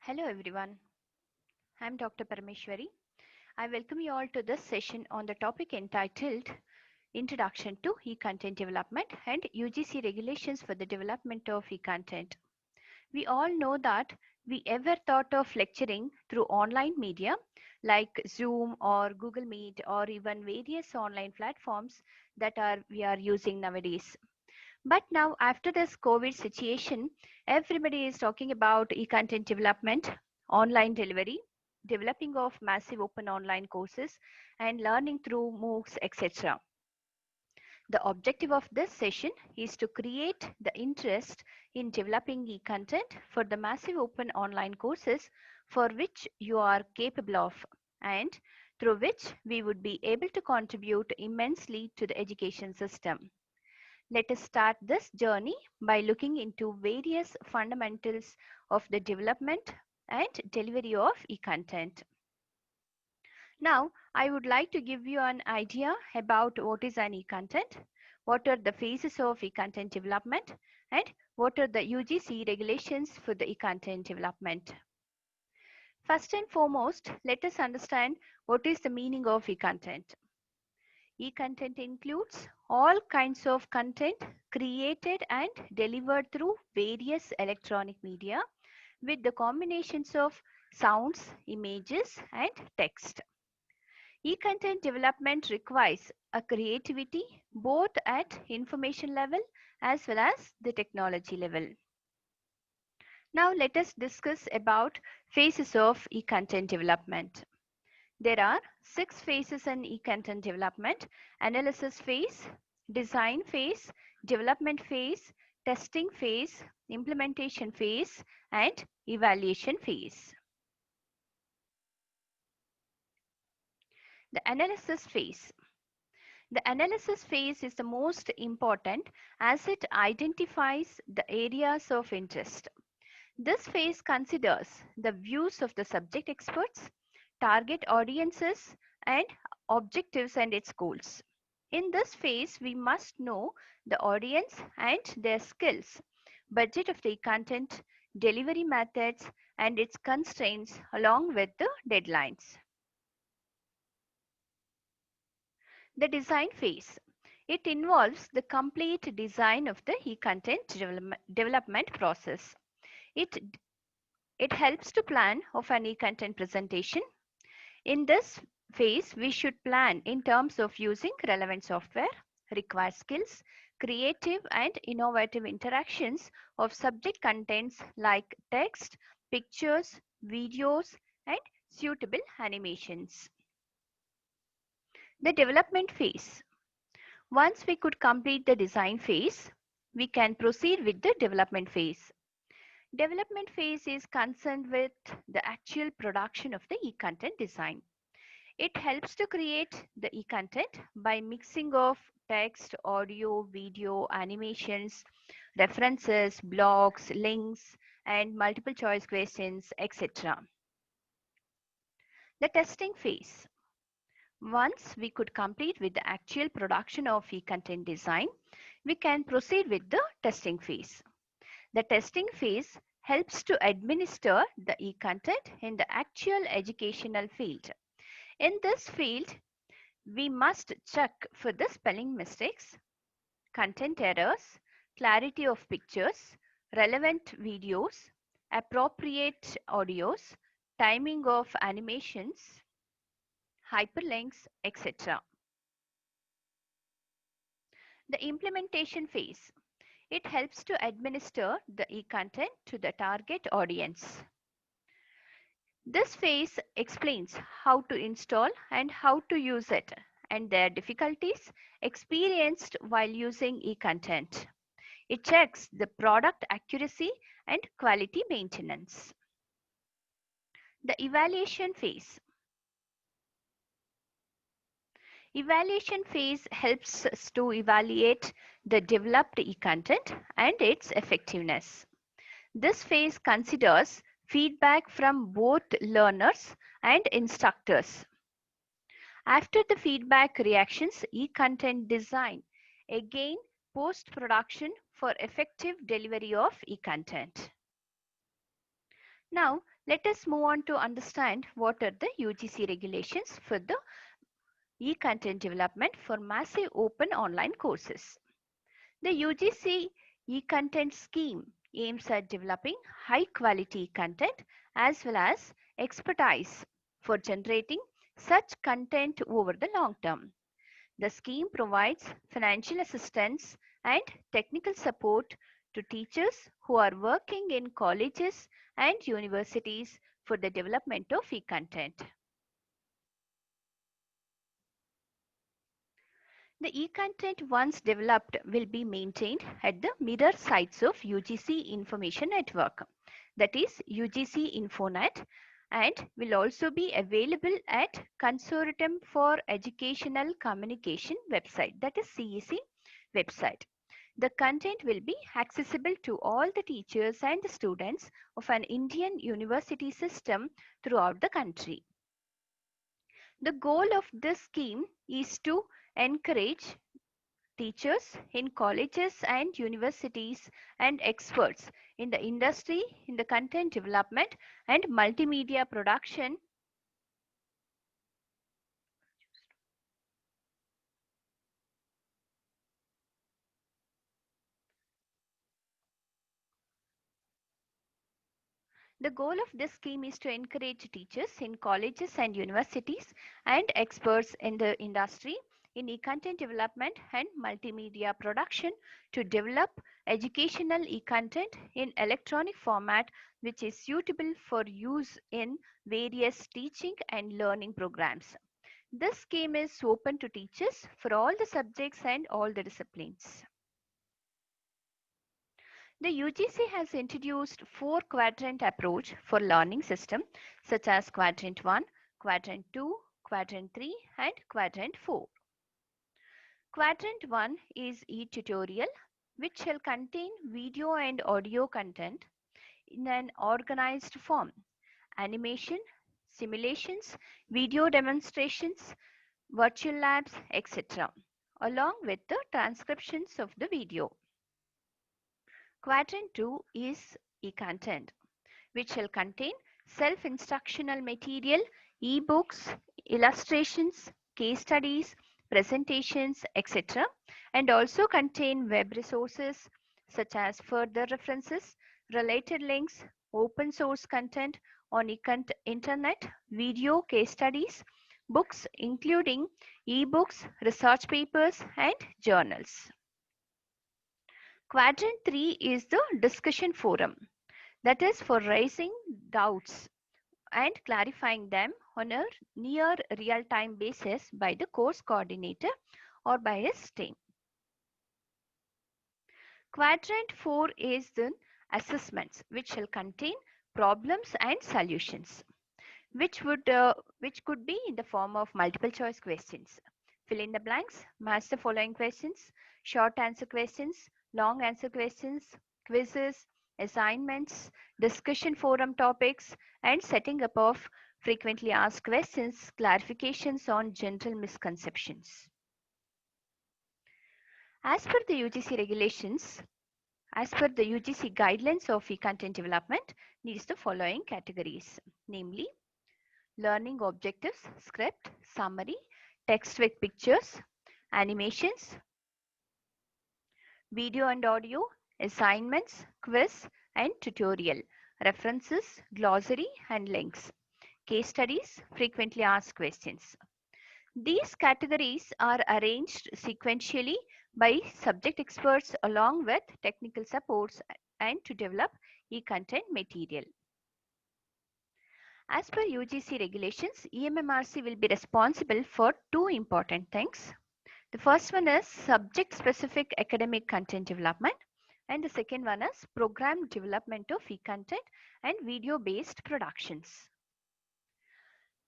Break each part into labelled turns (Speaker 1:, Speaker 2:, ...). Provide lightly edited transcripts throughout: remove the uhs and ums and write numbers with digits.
Speaker 1: Hello everyone, I'm Dr. Parameshwari. I welcome you all to this session on the topic entitled Introduction to E-Content Development and UGC Regulations for the Development of E-Content. We all know that we ever thought of lecturing through online media like Zoom or Google Meet or even various online platforms that we are using nowadays. But now after this COVID situation, everybody is talking about e-content development, online delivery, developing of massive open online courses and learning through MOOCs, etc. The objective of this session is to create the interest in developing e-content for the massive open online courses for which you are capable of and through which we would be able to contribute immensely to the education system. Let us start this journey by looking into various fundamentals of the development and delivery of e-content. Now, I would like to give you an idea about what is an e-content, what are the phases of e-content development, and what are the UGC regulations for the e-content development. First and foremost, let us understand what is the meaning of e-content. E-content includes all kinds of content created and delivered through various electronic media with the combinations of sounds, images, and text. E-content development requires a creativity both at information level as well as the technology level. Now let us discuss about phases of e-content development. There are 6 phases in e-content development: analysis phase, design phase, development phase, testing phase, implementation phase, and evaluation phase. The analysis phase. The analysis phase is the most important as it identifies the areas of interest. This phase considers the views of the subject experts, target audiences, and objectives and its goals. In this phase, we must know the audience and their skills, budget of the content, delivery methods, and its constraints along with the deadlines. The design phase. It involves the complete design of the e-content development process. It helps to plan of an e-content presentation. In this phase, we should plan in terms of using relevant software, required skills, creative and innovative interactions of subject contents like text, pictures, videos, and suitable animations. The development phase. Once we could complete the design phase, we can proceed with the development phase. Development phase is concerned with the actual production of the e-content design. It helps to create the e-content by mixing of text, audio, video, animations, references, blogs, links, and multiple choice questions, etc. The testing phase. Once we could complete with the actual production of e-content design, we can proceed with the testing phase. The testing phase helps to administer the e-content in the actual educational field. In this field, we must check for the spelling mistakes, content errors, clarity of pictures, relevant videos, appropriate audios, timing of animations, hyperlinks, etc. The implementation phase. It helps to administer the e-content to the target audience. This phase explains how to install and how to use it and their difficulties experienced while using e-content. It checks the product accuracy and quality maintenance. The evaluation phase. Evaluation phase helps us to evaluate the developed e-content and its effectiveness. This phase considers feedback from both learners and instructors. After the feedback reactions, e-content design, again post-production for effective delivery of e-content. Now, Let us move on to understand what are the UGC regulations for the e-content development for massive open online courses. The UGC e-content scheme aims at developing high quality content as well as expertise for generating such content over the long term. The scheme provides financial assistance and technical support to teachers who are working in colleges and universities for the development of e-content. The e-content once developed will be maintained at the mirror sites of UGC Information Network, that is UGC Infonet, and will also be available at Consortium for Educational Communication website, that is CEC website. The content will be accessible to all the teachers and the students of an Indian university system throughout the country. The goal of this scheme is to encourage teachers in colleges and universities and experts in the industry in the content development and multimedia production The goal of this scheme is to encourage teachers in colleges and universities and experts in the industry in e-content development and multimedia production to develop educational e-content in electronic format which is suitable for use in various teaching and learning programs. This scheme is open to teachers for all the subjects and all the disciplines. The UGC has introduced 4-quadrant approach for learning system such as Quadrant 1, Quadrant 2, Quadrant 3 and Quadrant 4. Quadrant 1 is e-tutorial which shall contain video and audio content in an organized form, animation, simulations, video demonstrations, virtual labs, etc., along with the transcriptions of the video. Quadrant 2 is e-content, which shall contain self-instructional material, e-books, illustrations, case studies, presentations, etc., and also contain web resources such as further references, related links, open source content on internet, video case studies, books including e-books, research papers, and journals. Quadrant 3 is the discussion forum, that is for raising doubts and clarifying them on a near real-time basis by the course coordinator or by his team. Quadrant 4 is the assessments, which shall contain problems and solutions, which could be in the form of multiple choice questions. Fill in the blanks, match the following questions, short answer questions, long answer questions, quizzes, assignments, discussion forum topics, and setting up of frequently asked questions, clarifications on general misconceptions. As per the UGC regulations, as per the UGC guidelines of e-content development, needs the following categories, namely learning objectives, script, summary, text with pictures, animations, video and audio, assignments, quiz and tutorial, references, glossary and links, case studies, frequently asked questions. These categories are arranged sequentially by subject experts along with technical supports and to develop e-content material. As per UGC regulations, EMMRC will be responsible for two important things. The first one is subject-specific academic content development, and the second one is program development of e-content and video-based productions.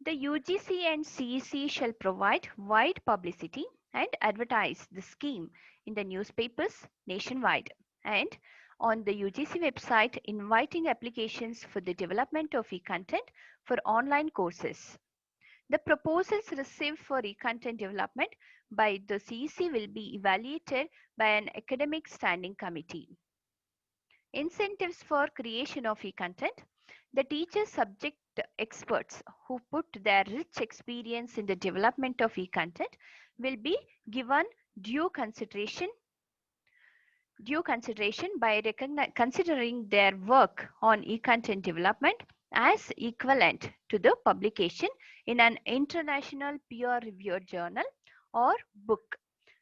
Speaker 1: The UGC and CEC shall provide wide publicity and advertise the scheme in the newspapers nationwide and on the UGC website inviting applications for the development of e-content for online courses. The proposals received for e-content development by the CEC will be evaluated by an academic standing committee. Incentives for creation of e-content. The teacher subject experts who put their rich experience in the development of e-content will be given due consideration by considering their work on e-content development as equivalent to the publication in an international peer-reviewed journal or book,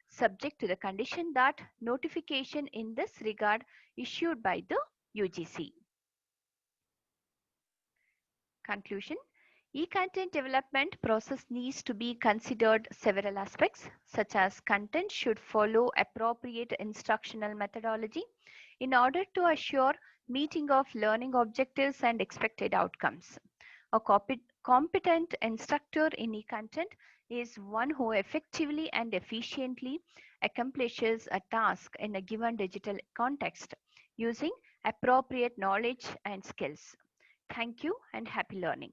Speaker 1: subject to the condition that notification in this regard issued by the UGC. Conclusion. E-content development process needs to be considered several aspects, such as content should follow appropriate instructional methodology in order to assure meeting of learning objectives and expected outcomes. A competent instructor in e-content is one who effectively and efficiently accomplishes a task in a given digital context using appropriate knowledge and skills. Thank you and happy learning.